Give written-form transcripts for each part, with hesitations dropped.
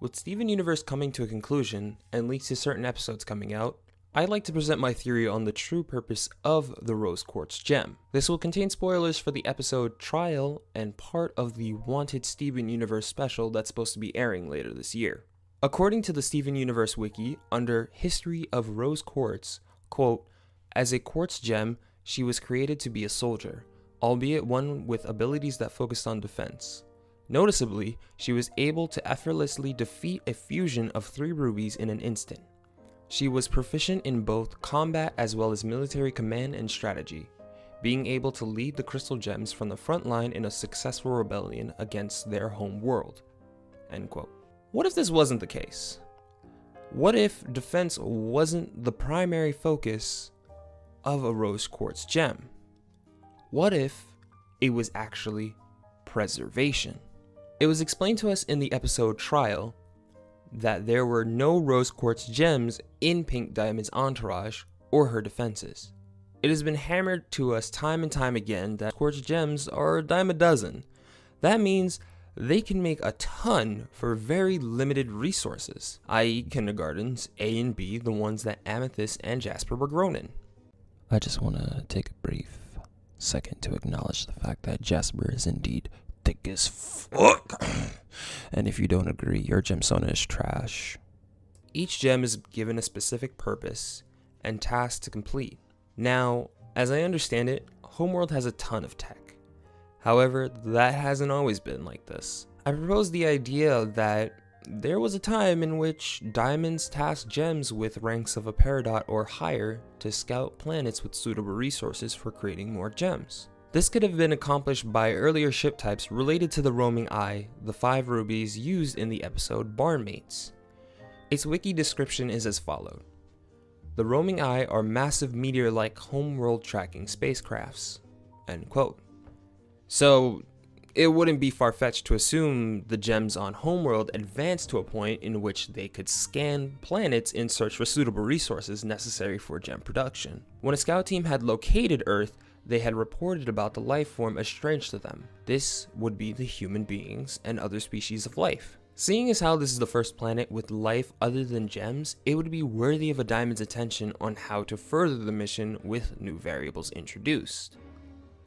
With Steven Universe coming to a conclusion and leaks to certain episodes coming out, I'd like to present my theory on the true purpose of the rose quartz gem. This will contain spoilers for the episode Trial and part of the Wanted Steven Universe special that's supposed to be airing later this year. According to the Steven Universe wiki, under History of Rose Quartz, quote, "As a quartz gem, she was created to be a soldier, albeit one with abilities that focused on defense. Noticeably, she was able to effortlessly defeat a fusion of 3 rubies in an instant. She was proficient in both combat as well as military command and strategy, being able to lead the crystal gems from the front line in a successful rebellion against their home world." End quote. What if this wasn't the case? What if defense wasn't the primary focus of a rose quartz gem? What if it was actually preservation? It was explained to us in the episode Trial that there were no rose quartz gems in Pink Diamond's entourage or her defenses. It has been hammered to us time and time again that quartz gems are a dime a dozen. That means they can make a ton for very limited resources, i.e. kindergartens A and B, the ones that Amethyst and Jasper were grown in. I just want to take a brief second to acknowledge the fact that Jasper is indeed thick as fuck. And if you don't agree, your gemstone is trash. Each gem is given a specific purpose and task to complete. Now, as I understand it, Homeworld has a ton of tech. However, that hasn't always been like this. I propose the idea that there was a time in which Diamonds tasked gems with ranks of a peridot or higher to scout planets with suitable resources for creating more gems. This could have been accomplished by earlier ship types related to the roaming eye, the 5 rubies used in the episode Barnmates. Its wiki description is as follows. The roaming eye are massive meteor-like homeworld tracking spacecrafts. End quote. So, it wouldn't be far-fetched to assume the gems on Homeworld advanced to a point in which they could scan planets in search for suitable resources necessary for gem production. When a scout team had located Earth, they had reported about the life form as strange to them. This would be the human beings and other species of life. Seeing as how this is the first planet with life other than gems, it would be worthy of a Diamond's attention on how to further the mission with new variables introduced.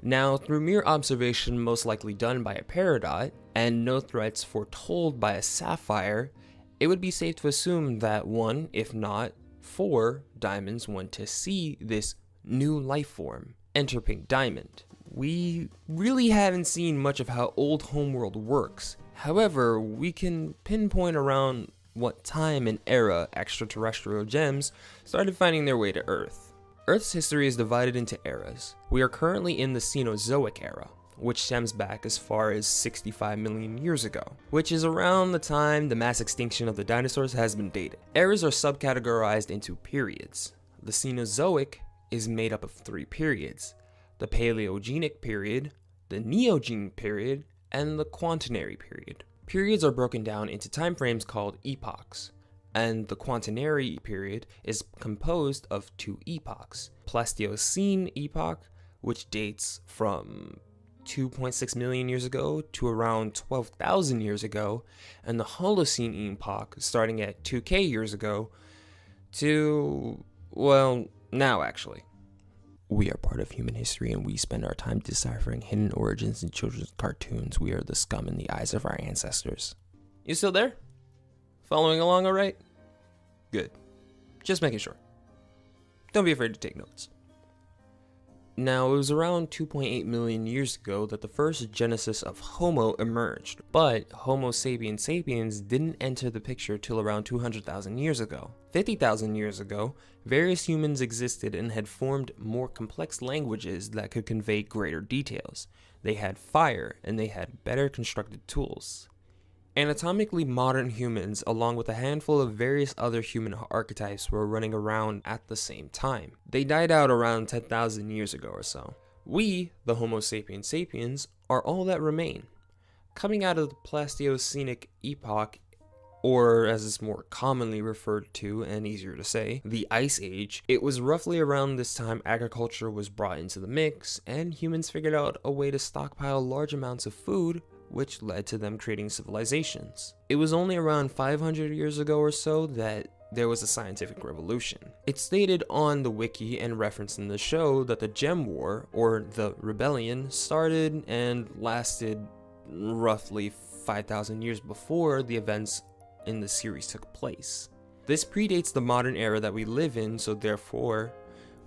Now, through mere observation most likely done by a peridot, and no threats foretold by a sapphire, it would be safe to assume that 1, if not 4, Diamonds want to see this new life form enter Pink Diamond. We really haven't seen much of how old Homeworld works. However, we can pinpoint around what time and era extraterrestrial gems started finding their way to Earth. Earth's history is divided into eras. We are currently in the Cenozoic era, which stems back as far as 65 million years ago, which is around the time the mass extinction of the dinosaurs has been dated. Eras are subcategorized into periods. The Cenozoic is made up of 3 periods: the Paleogenic period, the Neogene period, and the Quaternary period. Periods are broken down into time frames called epochs, and the Quaternary period is composed of 2 epochs: Pleistocene epoch, which dates from 2.6 million years ago to around 12,000 years ago, and the Holocene epoch starting at 2k years ago to, well, now actually. We are part of human history and we spend our time deciphering hidden origins in children's cartoons. We are the scum in the eyes of our ancestors. You still there? Following along all right? Good. Just making sure. Don't be afraid to take notes. Now, it was around 2.8 million years ago that the first genesis of Homo emerged, but Homo sapiens sapiens didn't enter the picture till around 200,000 years ago. 50,000 years ago, various humans existed and had formed more complex languages that could convey greater details. They had fire, and they had better constructed tools. Anatomically modern humans, along with a handful of various other human archetypes, were running around at the same time. They died out around 10,000 years ago or so. We, the Homo sapiens sapiens, are all that remain. Coming out of the Pleistocenic epoch, or as it's more commonly referred to and easier to say, the Ice Age, it was roughly around this time agriculture was brought into the mix, and humans figured out a way to stockpile large amounts of food which led to them creating civilizations. It was only around 500 years ago or so that there was a scientific revolution. It's stated on the wiki and referenced in the show that the Gem War, or the Rebellion, started and lasted roughly 5,000 years before the events in the series took place. This predates the modern era that we live in, so therefore,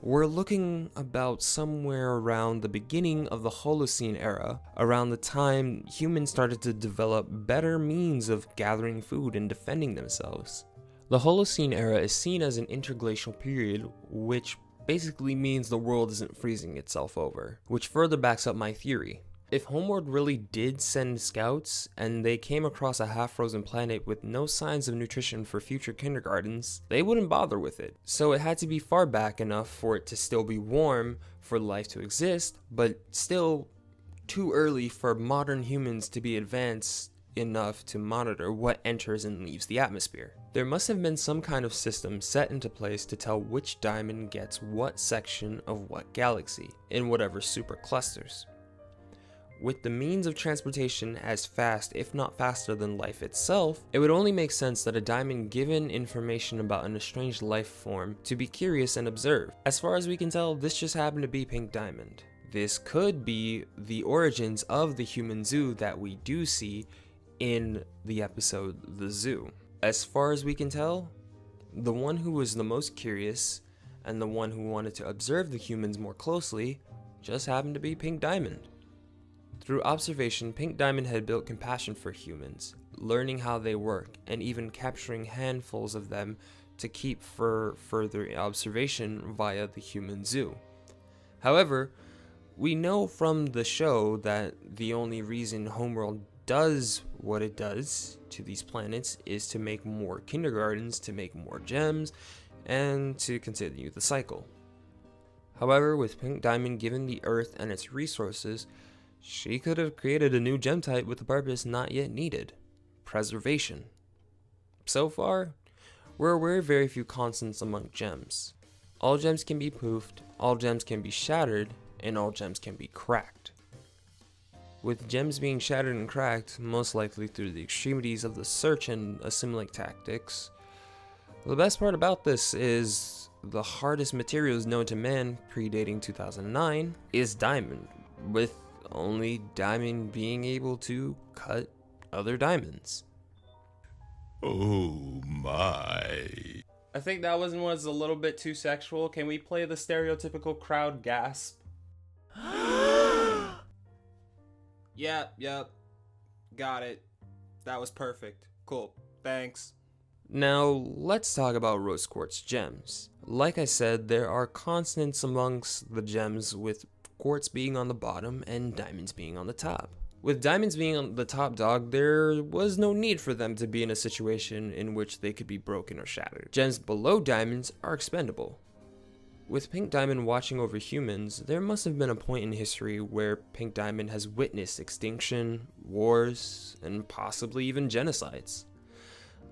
we're looking about somewhere around the beginning of the Holocene era, around the time humans started to develop better means of gathering food and defending themselves. The Holocene era is seen as an interglacial period, which basically means the world isn't freezing itself over, which further backs up my theory. If Homeworld really did send scouts, and they came across a half-frozen planet with no signs of nutrition for future kindergartens, they wouldn't bother with it. So it had to be far back enough for it to still be warm for life to exist, but still too early for modern humans to be advanced enough to monitor what enters and leaves the atmosphere. There must have been some kind of system set into place to tell which diamond gets what section of what galaxy, in whatever superclusters. With the means of transportation as fast, if not faster than life itself, it would only make sense that a diamond given information about an estranged life form to be curious and observe. As far as we can tell, this just happened to be Pink Diamond. This could be the origins of the human zoo that we do see in the episode The Zoo. As far as we can tell, the one who was the most curious and the one who wanted to observe the humans more closely just happened to be Pink Diamond. Through observation, Pink Diamond had built compassion for humans, learning how they work, and even capturing handfuls of them to keep for further observation via the human zoo. However, we know from the show that the only reason Homeworld does what it does to these planets is to make more kindergartens, to make more gems, and to continue the cycle. However, with Pink Diamond given the Earth and its resources, she could have created a new gem type with a purpose not yet needed: preservation. So far, we're aware of very few constants among gems. All gems can be poofed, all gems can be shattered, and all gems can be cracked. With gems being shattered and cracked, most likely through the extremities of the search and assimilate tactics, the best part about this is the hardest materials known to man, predating 2009, is diamond, with only diamond being able to cut other diamonds. Oh my. I think that one was a little bit too sexual. Can we play the stereotypical crowd gasp? Yep. Got it. That was perfect. Cool. Thanks. Now, let's talk about rose quartz gems. Like I said, there are constants amongst the gems, with quartz being on the bottom and diamonds being on the top. With diamonds being on the top dog, there was no need for them to be in a situation in which they could be broken or shattered. Gems below diamonds are expendable. With Pink Diamond watching over humans, there must have been a point in history where Pink Diamond has witnessed extinction, wars, and possibly even genocides.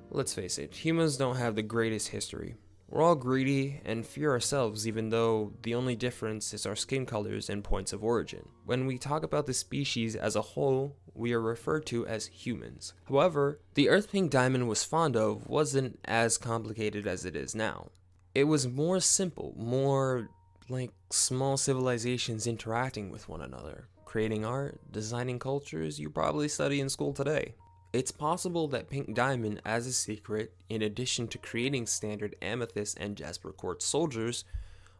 Let's face it, humans don't have the greatest history. We're all greedy and fear ourselves, even though the only difference is our skin colors and points of origin. When we talk about the species as a whole, we are referred to as humans. However, the Earth Pink Diamond was fond of wasn't as complicated as it is now. It was more simple, more like small civilizations interacting with one another, creating art, designing cultures you probably study in school today. It's possible that Pink Diamond, as a secret, in addition to creating standard amethyst and jasper quartz soldiers,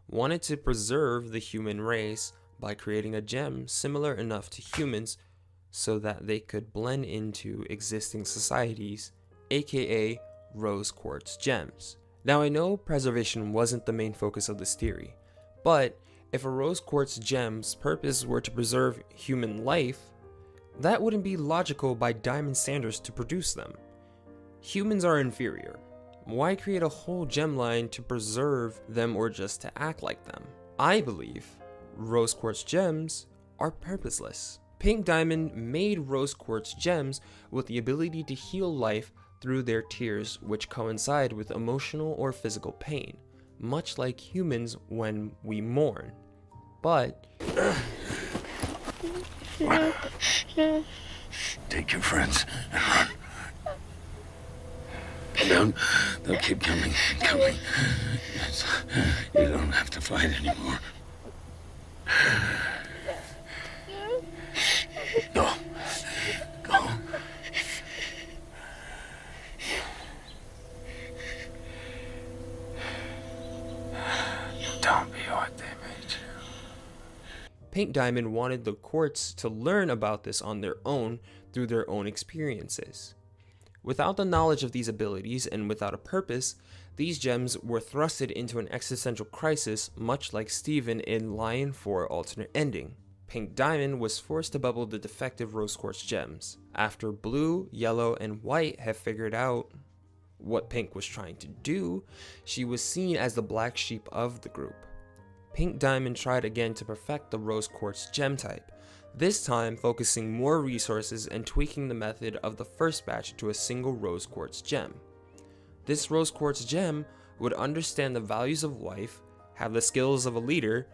wanted to preserve the human race by creating a gem similar enough to humans so that they could blend into existing societies, aka rose quartz gems. Now, I know preservation wasn't the main focus of this theory, but if a rose quartz gem's purpose were to preserve human life, that wouldn't be logical by diamond standards to produce them. Humans are inferior. Why create a whole gem line to preserve them or just to act like them? I believe rose quartz gems are purposeless. Pink Diamond made rose quartz gems with the ability to heal life through their tears, which coincide with emotional or physical pain, much like humans when we mourn. But Take your friends and run. They'll keep coming and coming. You don't have to fight anymore. Go. Go. Don't be what they made you. Pink Diamond wanted the Quartz to learn about this on their own through their own experiences. Without the knowledge of these abilities and without a purpose, these gems were thrusted into an existential crisis, much like Steven in Lion 4 alternate ending. Pink Diamond was forced to bubble the defective rose quartz gems. After blue, yellow, and white have figured out what Pink was trying to do, she was seen as the black sheep of the group. Pink Diamond tried again to perfect the rose quartz gem type, this time focusing more resources and tweaking the method of the first batch to a single rose quartz gem. This rose quartz gem would understand the values of life, have the skills of a leader,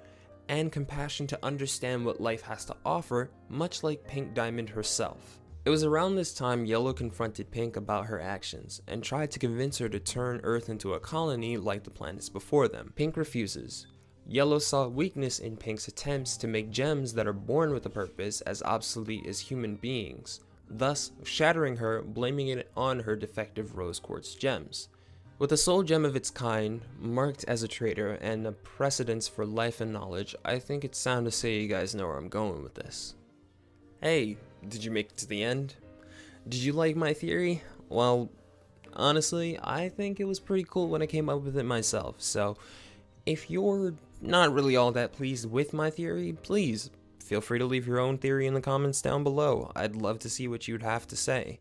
and compassion to understand what life has to offer, much like Pink Diamond herself. It was around this time Yellow confronted Pink about her actions and tried to convince her to turn Earth into a colony like the planets before them. Pink refuses. Yellow saw weakness in Pink's attempts to make gems that are born with a purpose as obsolete as human beings, thus shattering her, blaming it on her defective rose quartz gems. With a sole gem of its kind, marked as a traitor, and a precedence for life and knowledge, I think it's sound to say you guys know where I'm going with this. Hey, did you make it to the end? Did you like my theory? Well, honestly, I think it was pretty cool when I came up with it myself, so if you're not really all that pleased with my theory, please feel free to leave your own theory in the comments down below. I'd love to see what you'd have to say.